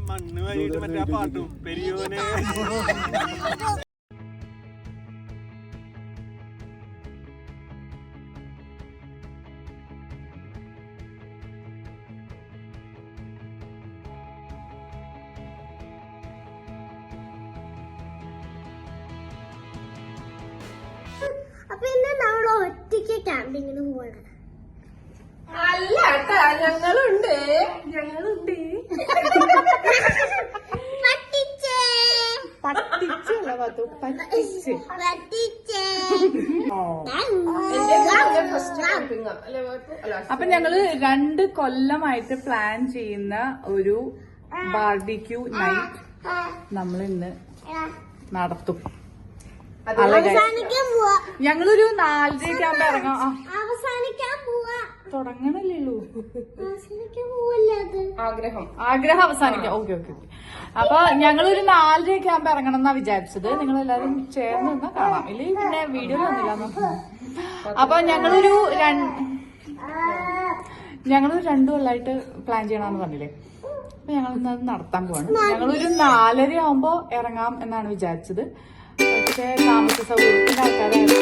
മണ്ണ് വാങ്ങിയിട്ട് മറ്റേ പാട്ടും പെരിയോനെ. അപ്പൊ ഇന്ന് നമ്മൾ ഒറ്റയ്ക്ക് ക്യാമ്പിങ്ങിന് പോവാണ്. അല്ല ഞങ്ങളുണ്ട് അപ്പൊ ഞങ്ങള് 2 കൊല്ലമായിട്ട് പ്ലാൻ ചെയ്യുന്ന ഒരു ബാർബിക്യൂ നൈറ്റ് നമ്മൾ ഇന്ന് നടത്തും. ഞങ്ങളൊരു 4:30 ആകുമ്പോ ഇറങ്ങാം. അവസാനിക്കാൻ പോവാ. തുടങ്ങണല്ലേ ഉള്ളൂ. ആഗ്രഹം അവസാനിക്കാം. ഓക്കെ. അപ്പൊ ഞങ്ങളൊരു 4:30 ആകുമ്പോ ഇറങ്ങണം എന്നാ വിചാരിച്ചത്. നിങ്ങൾ എല്ലാവരും ചേർന്ന് നിന്നാ കാണാം, ഇല്ലെങ്കിൽ പിന്നെ വീഡിയോയിൽ വന്നില്ല. അപ്പൊ ഞങ്ങളൊരു 2 കൊല്ലമായിട്ട് പ്ലാൻ ചെയ്യണമെന്ന് പറഞ്ഞില്ലേ. അപ്പൊ ഞങ്ങളിന്ന് അത് നടത്താൻ പോവാണ്. ഞങ്ങളൊരു 4:30 ആകുമ്പോ ഇറങ്ങാം എന്നാണ് വിചാരിച്ചത്. പക്ഷേ താമസ സൗകര്യത്തിന്റെ ആൾക്കാരായിരുന്നു.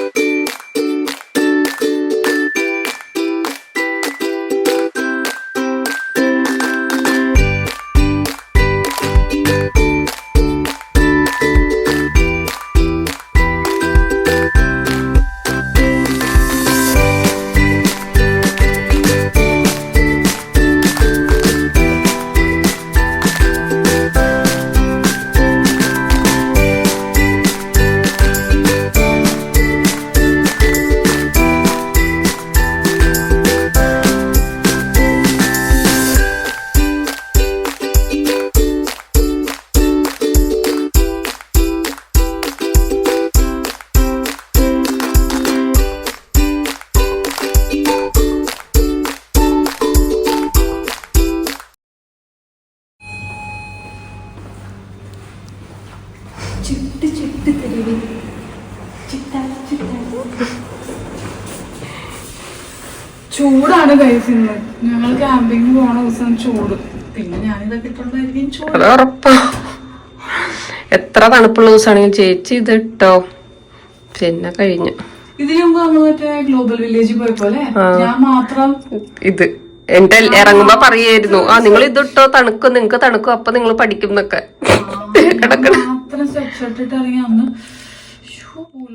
ചൂടാണ് ഗൈസ്. ഇന്ന് ഞങ്ങൾ ക്യാമ്പിങ് പോണ ദിവസം ചൂട്. പിന്നെ ഞാനിതൊക്കെ ഇട്ടുണ്ടായിരിക്കും ചൂട്. ഉറപ്പാ. എത്ര തണുപ്പുള്ള ദിവസമാണെങ്കിൽ ചേച്ചി ഇത് ഇട്ടോ, പിന്നെ കഴിഞ്ഞു. ഇതിനു മുമ്പ് നമ്മൾ മറ്റേ ഗ്ലോബൽ വില്ലേജിൽ പോയപ്പോലെ ഞാൻ മാത്രം ഇത് എന്റെ ഇറങ്ങുമ്പോ പറയായിരുന്നു, നിങ്ങൾ ഇതിട്ടോ തണുക്കും, നിങ്ങക്ക് തണുക്കും, അപ്പൊ നിങ്ങൾ പഠിക്കും എന്നൊക്കെ. മാത്രം സ്വെറ്റ്ഷർട്ട് ഇട്ട് ഇറങ്ങി അന്ന്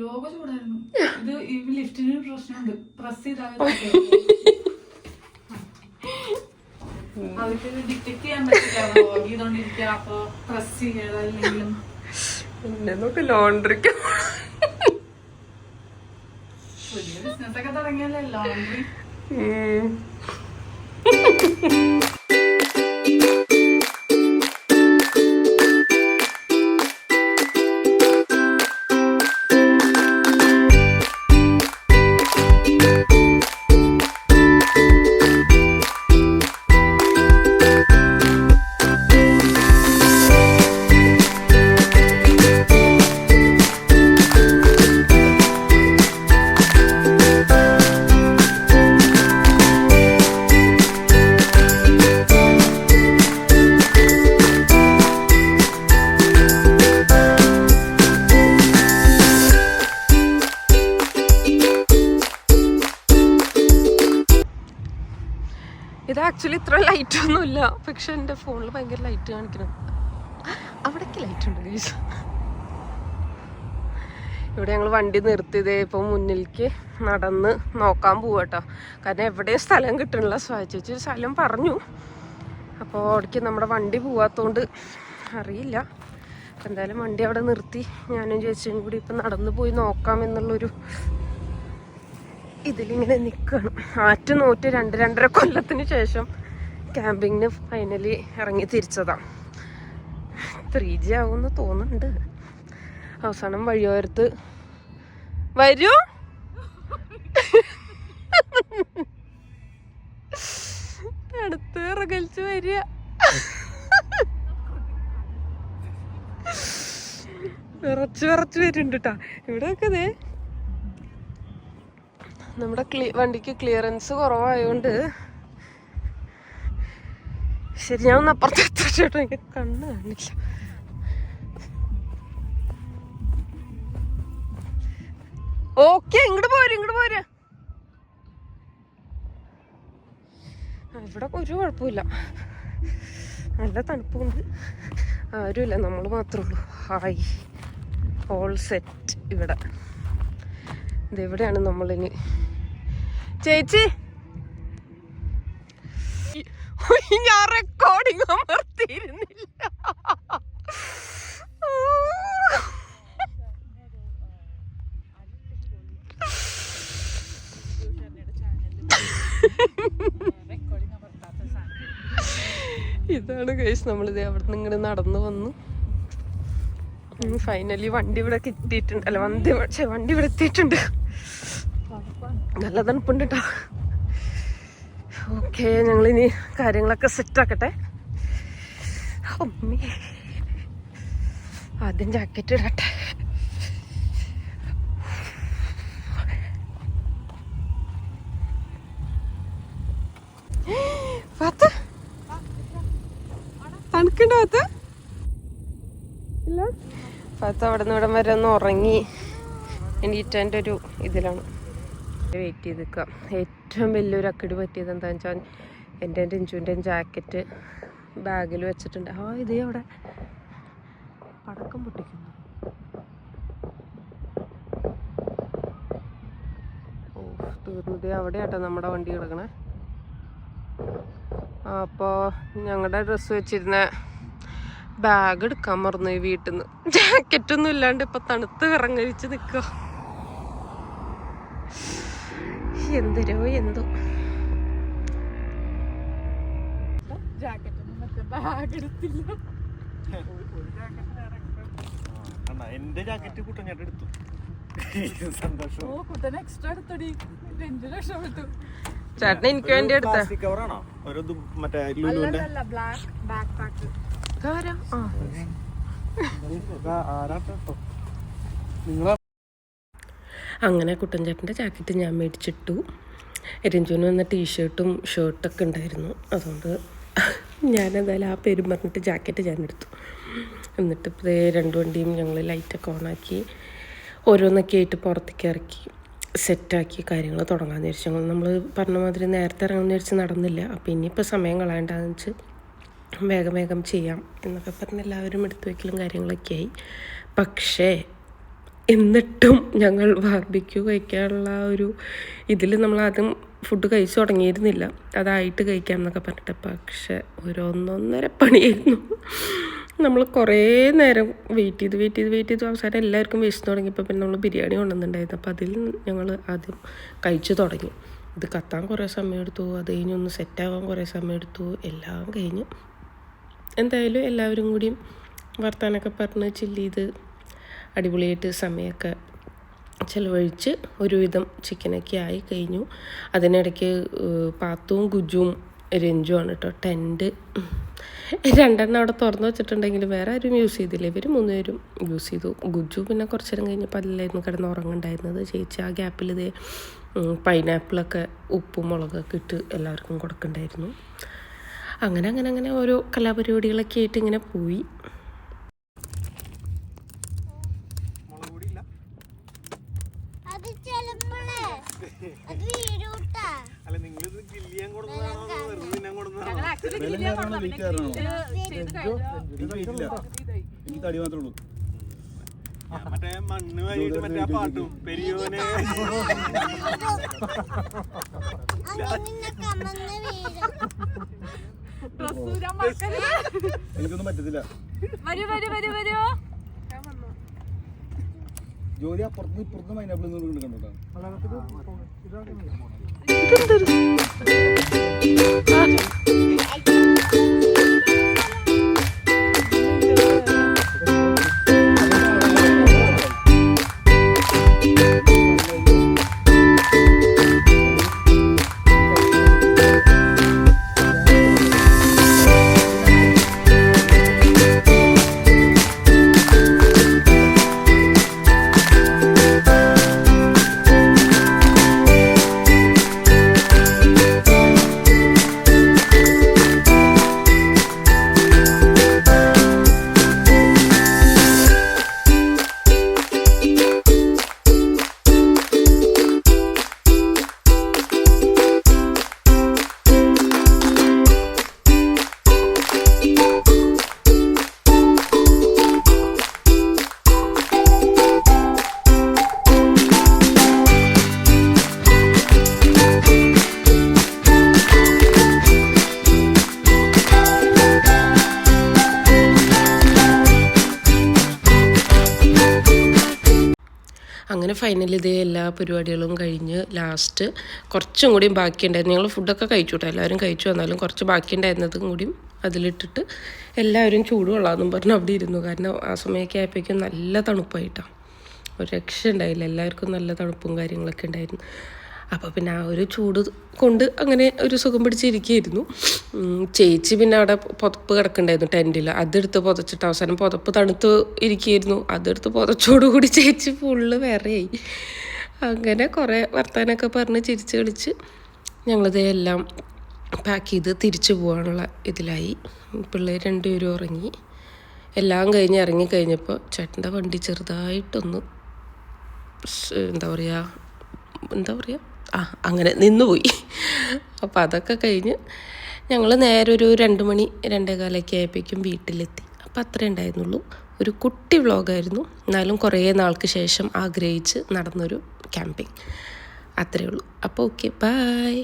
ലോക ചൂടായിരുന്നു. ഇത് ഈ ലിഫ്റ്റിന് പ്രശ്നമുണ്ട്, പ്രസ് ചെയ്താൽ അവർക്ക് ഡിറ്റക്ട് ചെയ്യാൻ പറ്റില്ല. ചെയ്തോണ്ടിരിക്കുക, അപ്പൊ പ്രസ് ചെയ്യലെങ്കിലും പിന്നെ നോക്ക് ലോണ്ടറിക്ക് പുതിയ ബിസിനസ് ഒക്കെ തുടങ്ങിയല്ലേ ലോണ്ടറി. ഇത് ആക്ച്വലി ഇത്ര ലൈറ്റ് ഒന്നുമില്ല, പക്ഷെ എന്റെ ഫോണിൽ ഭയങ്കര ലൈറ്റ് കാണിക്കണം. അവിടേക്ക് ലൈറ്റ് ഉണ്ട് ഗൈസ്. ഇവിടെ ഞങ്ങൾ വണ്ടി നിർത്തിയതേ ഇപ്പൊ മുന്നിലേക്ക് നടന്ന് നോക്കാൻ പോവാട്ടോ. കാരണം എവിടെയും സ്ഥലം കിട്ടണില്ല. ചേച്ചി ഒരു സ്ഥലം പറഞ്ഞു, അപ്പോൾ അവിടേക്ക് നമ്മുടെ വണ്ടി പോവാത്തോണ്ട് അറിയില്ല. എന്തായാലും വണ്ടി അവിടെ നിർത്തി ഞാനും ചേച്ചിയും കൂടി ഇപ്പം നടന്നു പോയി നോക്കാം എന്നുള്ളൊരു ഇതിലിങ്ങനെ നിൽക്കണം. ആറ്റ് നോറ്റ് 2-2.5 കൊല്ലത്തിന് ശേഷം ക്യാമ്പിങ്ങിന് ഫൈനലി ഇറങ്ങി തിരിച്ചതാണ്. 3G ആവുമെന്ന് തോന്നുന്നുണ്ട്. അവസാനം വഴിയോരത്ത് വരൂ അടുത്ത് ഇറങ്ങലിച്ച് വരിക. വിറച്ച് വരുന്നുണ്ട് കേട്ടാ. ഇവിടെയൊക്കെ ഇതേ നമ്മുടെ വണ്ടിക്ക് ക്ലിയറൻസ് കുറവായതുകൊണ്ട് ശരി, ഞാൻ ഒന്ന് അപ്പുറത്ത് എത്തിച്ചോട്ടോ, എനിക്ക് കണ്ണ് കാണില്ല. ഓക്കെ, ഇങ്ങോട്ട് പോരാ. ഇവിടെ ഒരു കുഴപ്പമില്ല, നല്ല തണുപ്പുണ്ട്, ആരുമില്ല, നമ്മൾ മാത്രമേ ഉള്ളൂ. Hi, all set. ഇവിടെ ഇതെവിടെയാണ് നമ്മളിനി? ചേച്ചി, ഞാൻ റെക്കോർഡിങ് അമർത്തിയിരുന്നില്ല. ഇതാണ് ഗൈസ്, നമ്മളിത് അവിടെ നിന്ന് ഇങ്ങനെ നടന്നു വന്നു. ഫൈനലി വണ്ടി ഇവിടെ കിട്ടിയിട്ടുണ്ട്. അല്ല, വണ്ടി ഇവിടെ എത്തിയിട്ടുണ്ട്. നല്ല തണുപ്പുണ്ട് കേട്ടോ. ഓക്കെ, ഞങ്ങളിനി കാര്യങ്ങളൊക്കെ സെറ്റാക്കട്ടെ. അമ്മേ, ആദ്യം ജാക്കറ്റ് ഇടട്ടെ. തണുക്കണ്ടോ? ഇല്ല, പത്ത് അവിടെ നിന്ന് ഇവിടം വരെ ഒന്ന് ഉറങ്ങി എണീറ്റൻ്റെ ഒരു ഇതിലാണ് വെയിറ്റ് ചെയ്ത് നിൽക്കാം. ഏറ്റവും വലിയൊരു അക്കടി പറ്റിയത് എന്താണെന്ന് വെച്ചാൽ എൻ്റെ രഞ്ജുവിൻ്റെയും ജാക്കറ്റ് ബാഗിൽ വെച്ചിട്ടുണ്ട്. ഇതേ അവിടെ പടക്കം പൊട്ടിക്കുന്നു. തീർന്നത് അവിടെ ആട്ടോ നമ്മുടെ വണ്ടി കിടക്കണേ. അപ്പോൾ ഞങ്ങളുടെ ഡ്രസ്സ് വെച്ചിരുന്ന ബാഗ് എടുക്കാൻ മറന്നു വീട്ടിൽ നിന്ന്. ജാക്കറ്റൊന്നും ഇല്ലാണ്ട് ഇപ്പം തണുത്ത് വിറങ്ങലിച്ച് നിൽക്കുക. എന്തോ എന്റെ ജാക്കറ്റ് കുട്ടഞ്ഞാട്ട് എടുത്തു. ചേട്ടൻ എനിക്ക് വേണ്ടി എടുത്ത മറ്റേ ലുലുവിന്റെ അങ്ങനെ കുട്ടൻ ചേട്ടൻ്റെ ജാക്കറ്റ് ഞാൻ മേടിച്ചിട്ടു. രഞ്ജുവിന് വന്ന ടീഷർട്ടും ഷർട്ടൊക്കെ ഉണ്ടായിരുന്നു. അതുകൊണ്ട് ഞാനെന്തായാലും ആ പേരും പറഞ്ഞിട്ട് ജാക്കറ്റ് ഞാൻ എടുത്തു. എന്നിട്ട് ഇപ്പോൾ രണ്ട് വണ്ടിയും ഞങ്ങൾ ലൈറ്റൊക്കെ ഓണാക്കി ഓരോന്നൊക്കെ ആയിട്ട് പുറത്തേക്ക് ഇറക്കി സെറ്റാക്കി കാര്യങ്ങൾ തുടങ്ങാമെന്ന് വിചാരിച്ചു. നമ്മൾ പറഞ്ഞ മാതിരി നേരത്തെ ഇറങ്ങാമെന്ന് വിചാരിച്ച് നടന്നില്ല. അപ്പോൾ ഇനിയിപ്പോൾ സമയം കളയണ്ടെന്ന് വെച്ച് വേഗം ചെയ്യാം എന്നൊക്കെ പറഞ്ഞ് എല്ലാവരും എടുത്തു വയ്ക്കലും കാര്യങ്ങളൊക്കെ ആയി. പക്ഷേ എന്നിട്ടും ഞങ്ങൾ ബാർബിക്യൂ കഴിക്കാനുള്ള ഒരു ഇതിൽ നമ്മളാദ്യം ഫുഡ് കഴിച്ചു തുടങ്ങിയിരുന്നില്ല. അതായിട്ട് കഴിക്കാം എന്നൊക്കെ പറഞ്ഞിട്ട്. പക്ഷേ ഒരു 1.5 പണിയായിരുന്നു. നമ്മൾ കുറേ നേരം വെയിറ്റ് ചെയ്ത് അവസാനം എല്ലാവർക്കും വിശന്ന് തുടങ്ങിയപ്പോൾ പിന്നെ നമ്മൾ ബിരിയാണി കൊണ്ടുവന്നിട്ടുണ്ടായിരുന്നു. അപ്പോൾ അതിൽ ഞങ്ങൾ ആദ്യം കഴിച്ചു തുടങ്ങി. ഇത് കത്താൻ കുറേ സമയം എടുത്തു, അത് കഴിഞ്ഞൊന്ന് സെറ്റാവാൻ കുറേ സമയം എടുത്തു. എല്ലാം കഴിഞ്ഞ് എന്തായാലും എല്ലാവരും കൂടിയും വർത്താനൊക്കെ പറഞ്ഞ് ചില്ല് ചെയ്ത് അടിപൊളിയായിട്ട് സമയമൊക്കെ ചിലവഴിച്ച് ഒരുവിധം ചിക്കനൊക്കെ ആയി കഴിഞ്ഞു. അതിനിടയ്ക്ക് പാത്തുവും ഗുജുവും രഞ്ജുവാണ് കേട്ടോ ടെൻറ്റ് 2 അവിടെ തുറന്ന് വെച്ചിട്ടുണ്ടെങ്കിൽ വേറെ ആരും യൂസ് ചെയ്തില്ല. ഇവർ 3 പേരും യൂസ് ചെയ്തു. ഗുജു പിന്നെ കുറച്ച് നേരം കഴിഞ്ഞപ്പോൾ അതിലായിരുന്നു കിടന്ന് ഉറങ്ങുണ്ടായിരുന്നത്. ചേച്ചി ആ ഗ്യാപ്പിൽ ഇതേ പൈനാപ്പിളൊക്കെ ഉപ്പും മുളകൊക്കെ ഇട്ട് എല്ലാവർക്കും കൊടുക്കണ്ടായിരുന്നു. അങ്ങനെ ഓരോ കലാപരിപാടികളൊക്കെ ആയിട്ട് ഇങ്ങനെ പോയി. മറ്റേ മണ്ണ് വാരിയിട്ട് മറ്റേ പാട്ടും പെരിയോനെ എനിക്കൊന്നും പറ്റത്തില്ല. ജോലി അപ്പുറത്ത് ഇപ്പുറത്ത് പൈനാപ്പിൾ കണ്ടോട്ടാ. അങ്ങനെ ഫൈനലി ഇതേ എല്ലാ പരിപാടികളും കഴിഞ്ഞ് ലാസ്റ്റ് കുറച്ചും കൂടിയും ബാക്കിയുണ്ടായിരുന്നു. ഞങ്ങൾ ഫുഡൊക്കെ കഴിച്ചു കേട്ടോ, എല്ലാവരും കഴിച്ചു. വന്നാലും കുറച്ച് ബാക്കിയുണ്ടായിരുന്നതും കൂടിയും അതിലിട്ടിട്ട് എല്ലാവരും ചൂട് കൊള്ളാമെന്നും പറഞ്ഞ് അവിടെ ഇരുന്നു. കാരണം ആ സമയമൊക്കെ ആയപ്പോഴേക്കും നല്ല തണുപ്പായിട്ടാണ്, ഒരു രക്ഷ ഉണ്ടായില്ല. എല്ലാവർക്കും നല്ല തണുപ്പും കാര്യങ്ങളൊക്കെ ഉണ്ടായിരുന്നു. അപ്പോൾ പിന്നെ ആ ഒരു ചൂട് കൊണ്ട് അങ്ങനെ ഒരു സുഖം പിടിച്ചിരിക്കുകയായിരുന്നു. ചേച്ചി പിന്നെ അവിടെ പുതപ്പ് കിടക്കണ്ടായിരുന്നു ടെൻറ്റിൽ, അതെടുത്ത് പുതച്ചിട്ട് അവസാനം പുതപ്പ് തണുത്ത് ഇരിക്കുകയായിരുന്നു. അതെടുത്ത് പുതച്ചോടുകൂടി ചേച്ചി ഫുള്ള് വേറെയായി. അങ്ങനെ കുറേ വർത്താനമൊക്കെ പറഞ്ഞ് ചിരിച്ച് കളിച്ച് ഞങ്ങളിത് എല്ലാം പാക്ക് ചെയ്ത് തിരിച്ചു പോകാനുള്ള ഇതിലായി. പിള്ളേർ രണ്ടുപേരും ഉറങ്ങി. എല്ലാം കഴിഞ്ഞ് ഇറങ്ങിക്കഴിഞ്ഞപ്പോൾ ചേട്ടൻ്റെ വണ്ടി ചെറുതായിട്ടൊന്ന് എന്താ പറയുക അങ്ങനെ നിന്നുപോയി. അപ്പോൾ അതൊക്കെ കഴിഞ്ഞ് ഞങ്ങൾ നേരെ ഒരു 2 മണി 2:15 ആയപ്പോഴേക്കും വീട്ടിലെത്തി. അപ്പോൾ അത്രേ ഉണ്ടായിരുന്നുള്ളൂ. ഒരു കുട്ടി വ്ളോഗായിരുന്നു, എന്നാലും കുറേ നാൾക്ക് ശേഷം ആഗ്രഹിച്ച് നടന്നൊരു ക്യാമ്പിങ്. അത്രയേ ഉള്ളൂ. അപ്പോൾ ഓക്കെ, ബൈ.